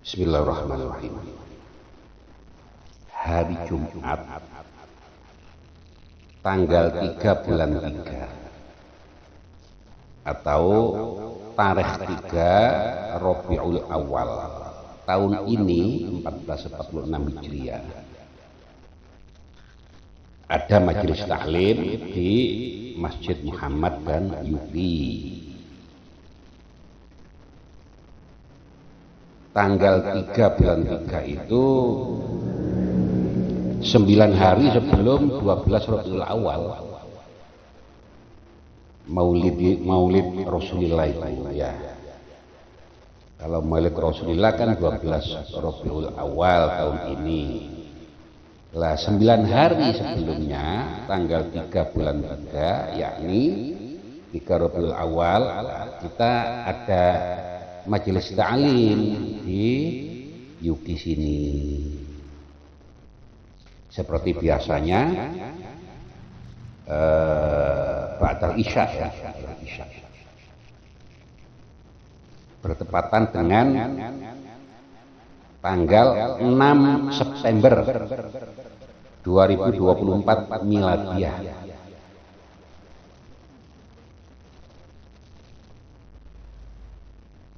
Bismillahirrahmanirrahim. Hari Jumat tanggal 3 bulan 3 atau tarikh 3 Rabiul Awal tahun ini 1446 Hijriah. Ada majelis taklim di Masjid Muhammad dan Yuki. Tanggal 3 bulan 3 itu 9 hari sebelum 12 Rabiul Awal. Maulid Rasulullah itu ya. Kalau Maulid Rasulullah kan 12 Rabiul Awal tahun ini. Lah 9 hari sebelumnya tanggal 3 bulan 3 yakni 3 Rabiul Awal kita ada majelis ta'lim di Yuki sini. Seperti biasanya ba'dal Isya ya, bertepatan dengan tanggal 6 September 2024 Miladiah.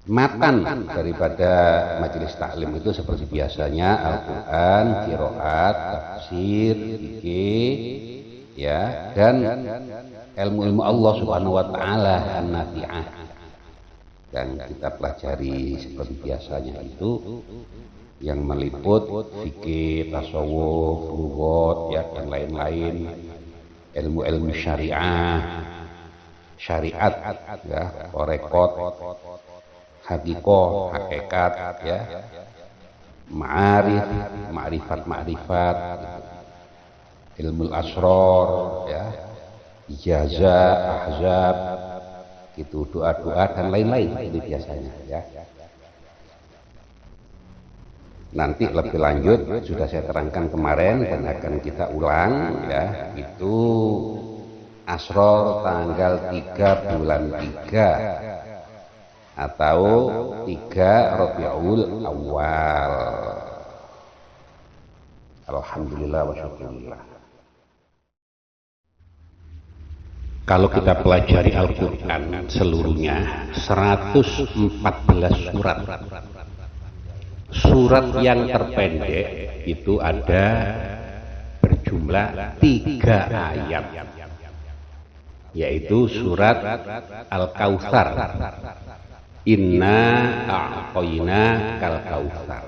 Matan daripada majelis taklim itu seperti biasanya Al-Quran, qiraat, tafsir, fikih, ya, dan ilmu-ilmu Allah Subhanahu wa taala an-nafi'ah. Dan kita pelajari seperti biasanya itu yang meliput fikih, tasawuf, lughat, ya, dan lain-lain, ilmu-ilmu syariat, ya, qorekot, hakikoh, hakikat, ya, ma'arif, ma'rifat, ilmu asror, ya, ijazah, ahzab, itu doa-doa dan lain-lain itu biasanya, ya. Nanti lebih lanjut sudah saya terangkan kemarin dan akan kita ulang, ya, itu asror tanggal 3 bulan 3 atau 3 Rabiul Awal. Alhamdulillah wa syukurillah. Kalau kita pelajari Al-Quran seluruhnya 114 surat. Surat yang terpendek itu ada berjumlah 3 ayat, yaitu surat Al-Kautsar. Inna a'toina kal kautsar.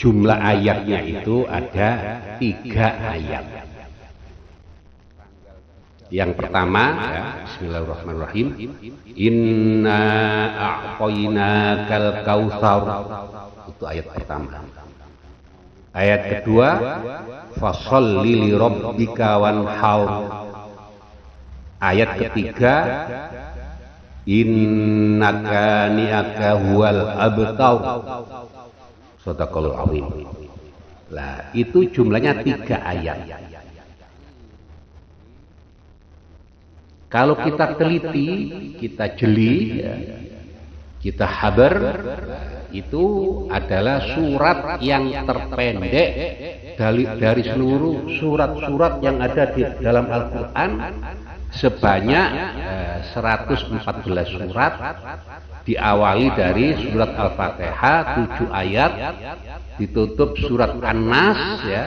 Jumlah ayatnya itu ada 3 ayat. Yang pertama, ya, Bismillahirrahmanirrahim. Inna a'toina kal kautsar. Itu ayat pertama. Ayat kedua, fasholli li rabbika wanhar. Ayat ketiga, innaka ni'aka huwal abtar. Shadaqallahul azim. Lah, itu jumlahnya 3 ayat. Kalau kita teliti, kita jeli, ya, kita habar, itu adalah surat yang terpendek dari seluruh surat-surat yang ada di dalam Al-Quran. Sebanyak 114 surat, diawali dari surat Al-Fatihah 7 ayat, ditutup surat An-Nas, ya.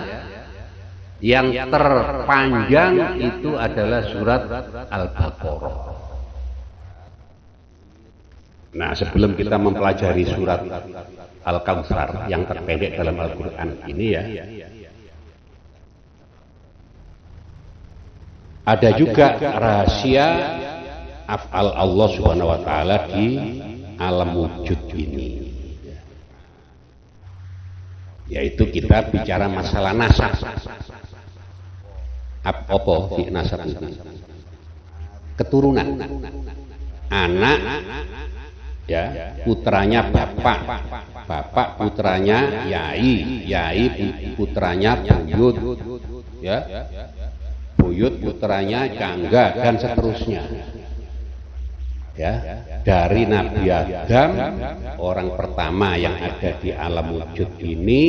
Yang terpanjang itu adalah surat Al-Baqarah. Nah, sebelum kita mempelajari surat Al-Kautsar yang terpendek dalam Al-Quran ini, ya, ada juga rahasia af'al Allah Subhanahu wa taala di alam wujud ini, yaitu kita bicara masalah nasab. Apa di nasab itu? Keturunan. Anak, ya, putranya bapak, bapak putranya yai, yai putranya buyut, ya, buyut putranya cangga, dan seterusnya. ya, dari Nabi Adam orang pertama yang ada di alam wujud ini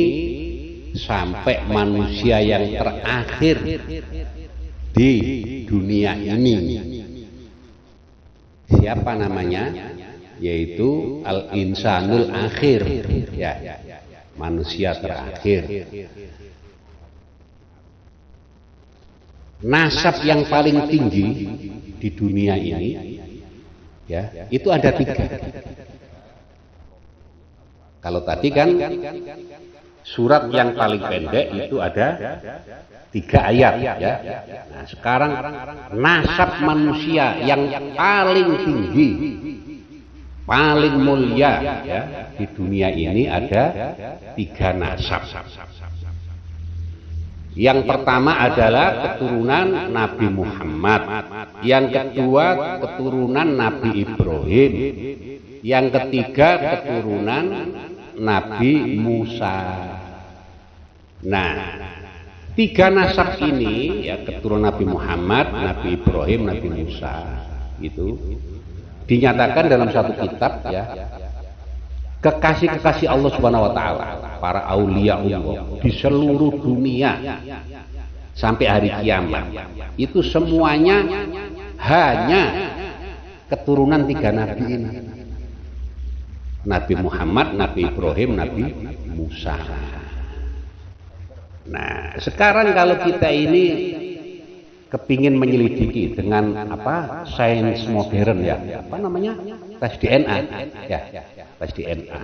sampai manusia yang terakhir di dunia ini. Siapa namanya? Yaitu al-insanul akhir, ya, manusia terakhir. Nasab yang paling tinggi di dunia ini, ya, itu ada 3. Kalau tadi kan surat yang paling pendek itu ada 3 ayat, ya. Nah, sekarang nasab manusia yang paling tinggi, paling mulia, ya, di dunia ini ada 3 nasab. Yang pertama adalah keturunan Nabi Muhammad, yang kedua keturunan Nabi Ibrahim, yang ketiga keturunan Nabi Musa. Nah, 3 nasab ini, ya, keturunan Nabi Muhammad, Nabi Ibrahim, Nabi Musa, itu dinyatakan dalam satu kitab, ya, kekasih-kekasih Allah Subhanahu wa taala, para aulia Allah di seluruh dunia sampai hari kiamat. Itu semuanya hanya keturunan 3 nabi ini. Nabi Muhammad, Nabi Ibrahim, Nabi Musa. Nah, sekarang kalau kita ini kepingin menyelidiki dengan apa, sains modern, ya, apa namanya, tes DNA, ya, tes DNA.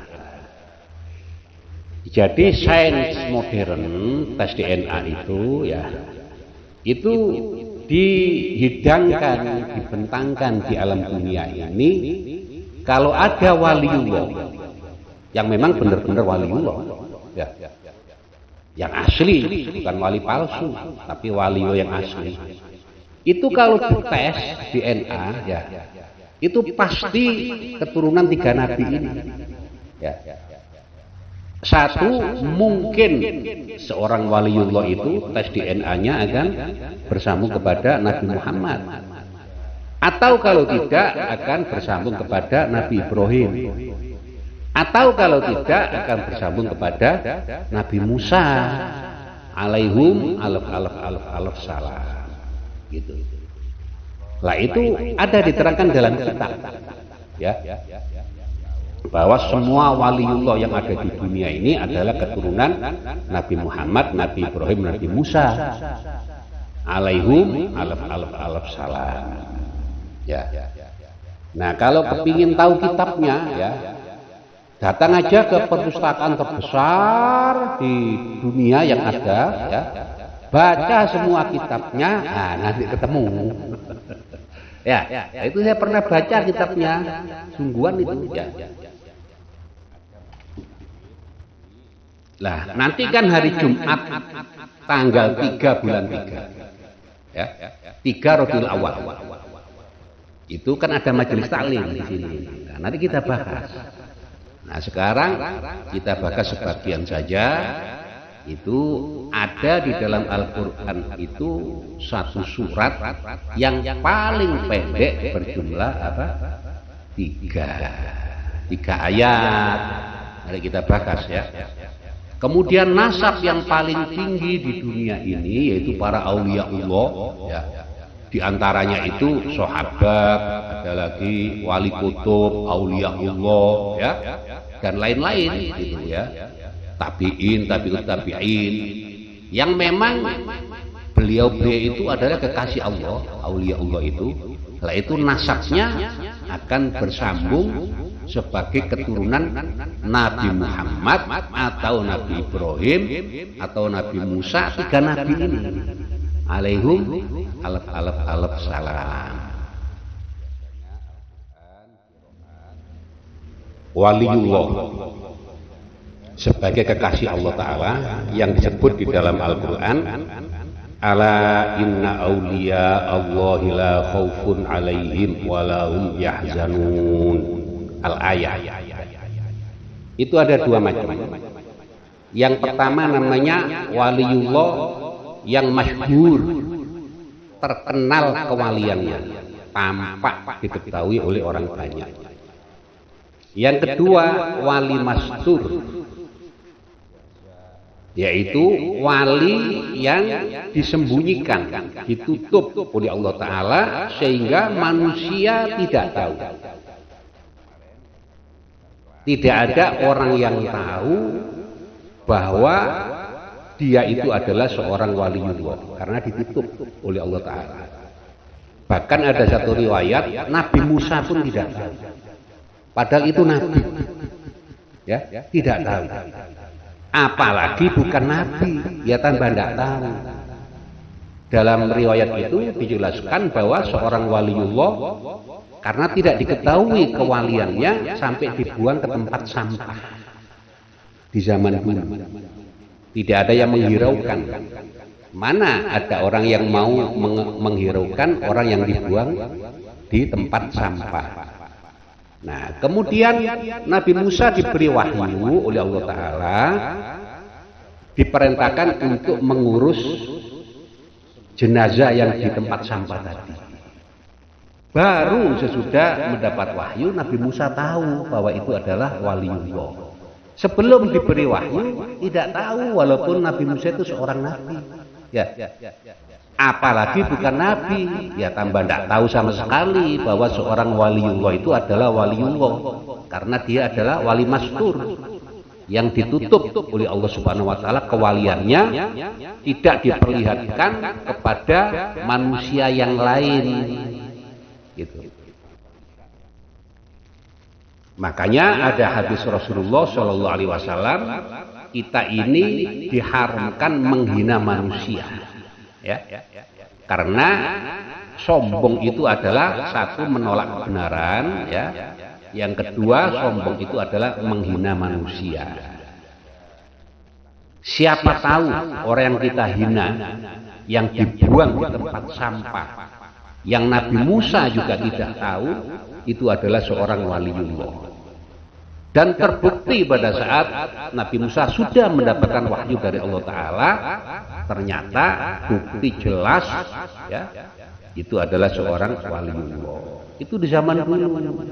Jadi sains modern, tes DNA itu, ya, itu dihidangkan, dibentangkan di alam dunia ini. Kalau ada waliullah yang memang benar-benar waliullah, ya, yang asli, bukan wali palsu, tapi waliullah yang asli, itu kalau dites DNA, ya, itu pasti keturunan 3 nabi ini, ya. Satu, mungkin seorang waliullah itu tes DNA-nya akan bersambung kepada Nabi Muhammad, atau kalau tidak akan bersambung kepada Nabi Ibrahim, atau kalau tidak akan bersambung kepada Nabi Musa alaihum alaf salam, gitu. Lah itu ada diterangkan dalam kitab, ya, bahwa semua waliullah yang ada di dunia ini adalah keturunan Nabi Muhammad, Nabi Ibrahim, Nabi Musa alaihum alaf salam, ya. Nah, kalau kepingin tahu kitabnya, ya, datang aja ke perpustakaan terbesar di dunia yang ada, ya, baca semua kitabnya, nah, nanti ketemu. Ya, itu saya pernah baca kitabnya, sungguhan itu, ya. Lah, nanti kan hari Jumat tanggal 3 bulan 3, ya, 3 Rabiul Awal, itu kan ada majelis taklim di sini. Nah, nanti kita bahas. Nah, sekarang kita bahas sebagian saja. Itu ada di dalam Al-Quran itu satu surat yang paling pendek berjumlah apa? 3 ayat. Mari kita bahas, ya. Kemudian nasab yang paling tinggi di dunia ini yaitu para auliaullah, ya. Di antaranya itu sahabat, ada lagi wali kutub, auliaullah, ya, dan lain-lain, gitu, ya. Tabiin, tabiut tabiin, yang memang beliau itu adalah kekasih Allah, auliaullah itu. Lah itu nasabnya akan bersambung sebagai keturunan Nabi Muhammad atau Nabi Ibrahim atau Nabi Musa, 3 nabi ini alaihum alaf salam. Waliullah sebagai kekasih Allah Ta'ala yang disebut di dalam Al-Quran, ala inna awliya Allahi la khawfun alaihim walahum yahzanun, al-ayat. Itu ada 2 macam. Yang pertama namanya waliullah yang masyhur, terkenal kewaliannya, tampak diketahui oleh orang banyak. Yang kedua, wali mastur, yaitu wali yang disembunyikan, ditutup oleh Allah Ta'ala sehingga manusia tidak tahu. Tidak ada orang yang tahu bahwa dia itu adalah seorang waliullah karena ditutup oleh Allah Ta'ala. Bahkan ada satu riwayat Nabi Musa pun tidak tahu, padahal itu Nabi, ya, tidak tahu. Apalagi bukan Nabi, ya tambah tidak tahu. Dalam riwayat itu dijelaskan bahwa seorang waliullah karena tidak diketahui kewaliannya sampai dibuang ke tempat sampah di zaman dulu. Tidak ada yang menghiraukan. Mana ada orang yang mau menghiraukan orang yang dibuang di tempat sampah. Nah, kemudian Nabi Musa diberi wahyu oleh Allah Ta'ala, diperintahkan untuk mengurus jenazah yang di tempat sampah tadi. Baru sesudah mendapat wahyu, Nabi Musa tahu bahwa itu adalah waliullah. Sebelum diberi wahyu, tidak tahu, walaupun Nabi Musa itu seorang nabi. Ya. Apalagi bukan nabi, ya tambah tidak tahu sama sekali bahwa seorang waliullah itu adalah waliullah, karena dia adalah wali mastur yang ditutup oleh Allah Subhanahu wa Ta'ala. Kewaliannya tidak diperlihatkan kepada manusia yang lain, gitu. Makanya ada hadis Rasulullah Shallallahu Alaihi Wasallam, kita ini diharamkan menghina manusia, ya, karena sombong itu adalah satu menolak kebenaran, ya. Yang kedua, sombong itu adalah menghina manusia. Siapa tahu orang yang kita hina, yang dibuang di tempat sampah, yang Nabi Musa juga tidak tahu, itu adalah seorang waliullah. Dan terbukti pada saat Nabi Musa sudah mendapatkan wahyu dari Allah Ta'ala, ternyata bukti jelas, ya, itu adalah seorang waliullah. Itu di zaman dulu.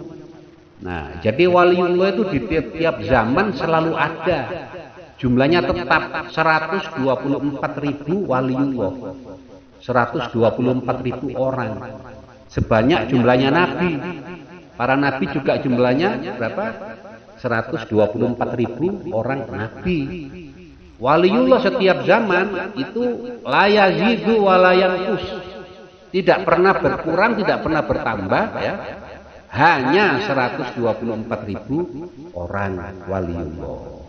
Nah, jadi waliullah itu di tiap-tiap zaman selalu ada. Jumlahnya tetap 124.000 waliullah. 124.000 orang. Sebanyak jumlahnya nabi. Para nabi juga jumlahnya berapa? 124.000 orang nabi. Waliullah setiap zaman itu la yazidu wa la yanqus. Tidak pernah berkurang, tidak pernah bertambah, ya. Hanya 124.000 orang waliullah.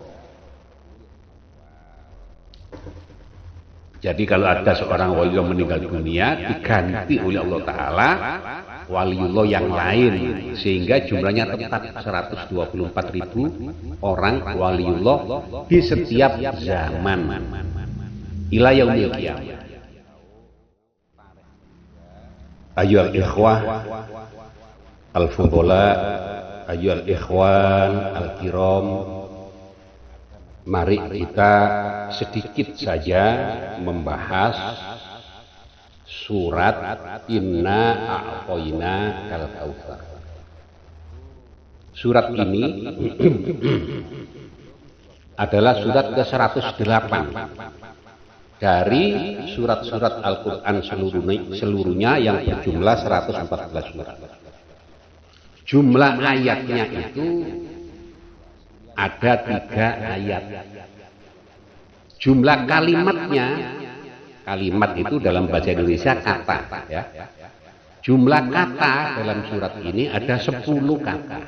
Jadi kalau ada seorang waliullah meninggal dunia, diganti oleh Allah Ta'ala waliullah yang lain, sehingga jumlahnya tetap 124.000 orang waliullah di setiap zaman ila yaumil qiyamah. Ayyuhal ikhwah al-fudhala, ayyuhal ikhwan al-kiram, mari kita sedikit saja membahas surat Inna A'toina Kal Kautsar. Surat ini adalah surat ke-108 dari surat-surat Al-Quran seluruhnya yang berjumlah 114 surat. Jumlah ayatnya itu ada 3 ayat. Jumlah kalimatnya, kalimat itu dalam bahasa Indonesia kata, ya. Jumlah kata dalam surat ini ada 10 kata.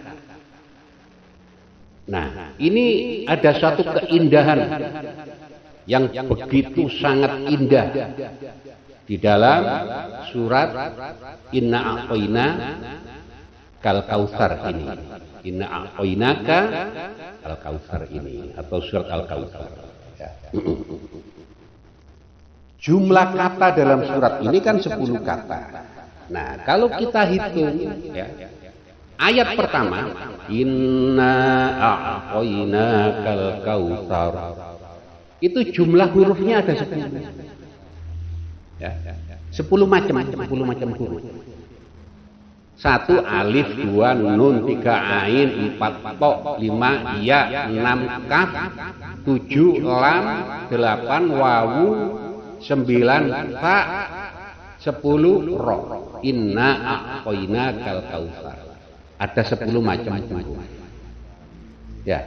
Nah, ini ada suatu keindahan yang begitu sangat indah di dalam surat Inna A'toina Kal Kautsar ini. Inna a'toinaka Al-Kautsar ini, atau surat Al-Kautsar. Ya. Jumlah kata dalam surat ini kan 10 kata. Nah, kalau kita hitung, ya, ayat pertama, Inna a'toinaka Al-Kautsar, itu jumlah hurufnya ada 10. Ya. 10 macam huruf. 1 alif, 2 nun, 3 ain, 4 to, 5 ya, 6 kaf, 7 lam, 8 wawu, 9 fa, 10 ro. Inna a'tainakal kautsar. Ada 10 macam huruf. Ya.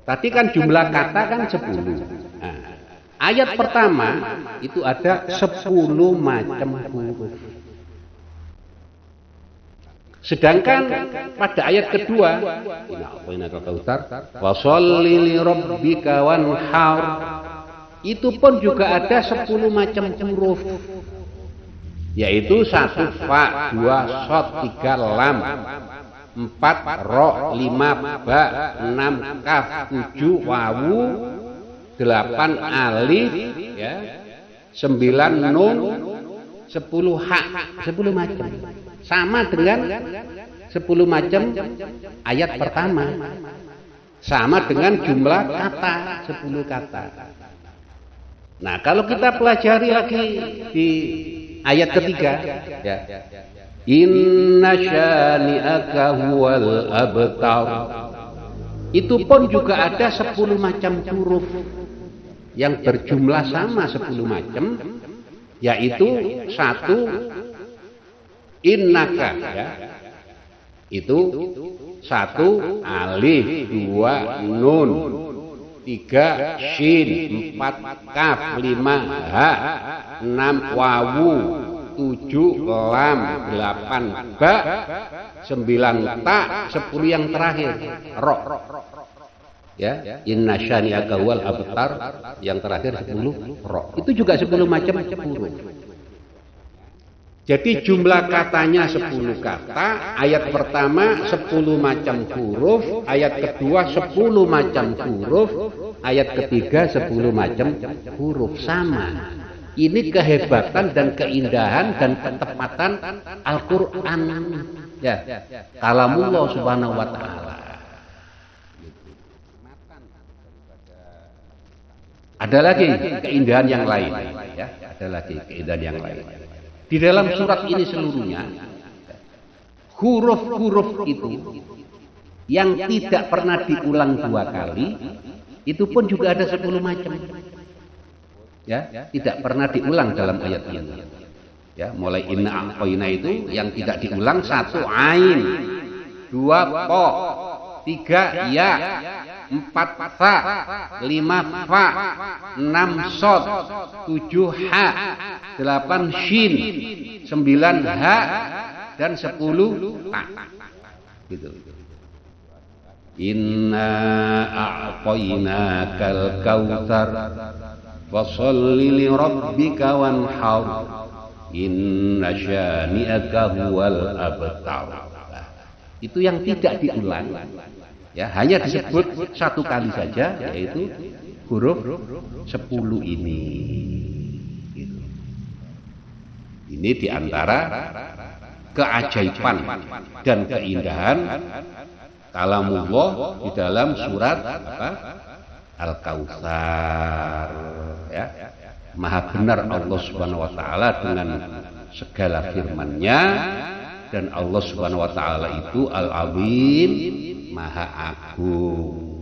Tadi kan jumlah kata kan 10. Nah, ayat pertama itu ada 10 macam huruf. Sedangkan pada ayat kedua, wa sholli li rabbika wanhar, itu pun juga ada 10 macam huruf, yaitu 1 fa, 2 shad, 3 lam, 4 ro, 5 ba, 6 kaf, 7 wawu, 8 alif, ya, 9 nun, 10 ha, 10 macam. Sama dengan 10 macam ayat pertama. Sama dengan jumlah kata, 10 kata. Nah, kalau kita pelajari lagi di ayat ketiga, ya. Inna syani'aka huwal abtar. Itu pun juga ada 10 macam huruf yang berjumlah sama 10 macam, yaitu 1 innaka, ya. Itu 1 alif, 2 nun, 3 shin, 4 kaf, 5 ha, 6 wawu, 7 lam, 8 ba, 9 ta, 10 yang terakhir ro. Ya, inna syani'aka wal abtar, yang terakhir 10 ro. Itu juga 10 macam huruf. Jadi jumlah katanya 10 kata, ayat pertama 10 macam huruf, ayat kedua 10 macam huruf, ayat ketiga 10 macam huruf. Sama. Ini kehebatan dan keindahan dan ketepatan Al-Quran. Ya, kalamullah subhanahu wa ta'ala. Ada lagi keindahan yang lain. Ya, ada lagi keindahan yang lain. Di dalam surat ini seluruhnya, huruf-huruf itu yang tidak pernah diulang 2 kali, itu pun juga ada 10 macam. Ya, tidak pernah diulang dalam ayat ini. Ya, mulai inna a'taina itu yang tidak diulang 1 ain, 2 po, 3 ya, 4 fa, 5 fa, 6 shad, 7 ha, 8 shin, 9 ha, dan 10 ta. Gitu. Inna a'tainakal kautsar fasholli li rabbika wanhar inna syani'aka huwal abtar. Itu yang tidak diulang. Ya, hanya disebut 1 kali saja, yaitu huruf 10 ini. Gitu. Ini diantara keajaiban dan keindahan kalamullah di dalam surat Al-Kautsar. Ya. Maha benar Allah Subhanahu wa taala dengan segala firman-Nya, dan Allah Subhanahu wa taala itu Al-Azim, Maha Agung.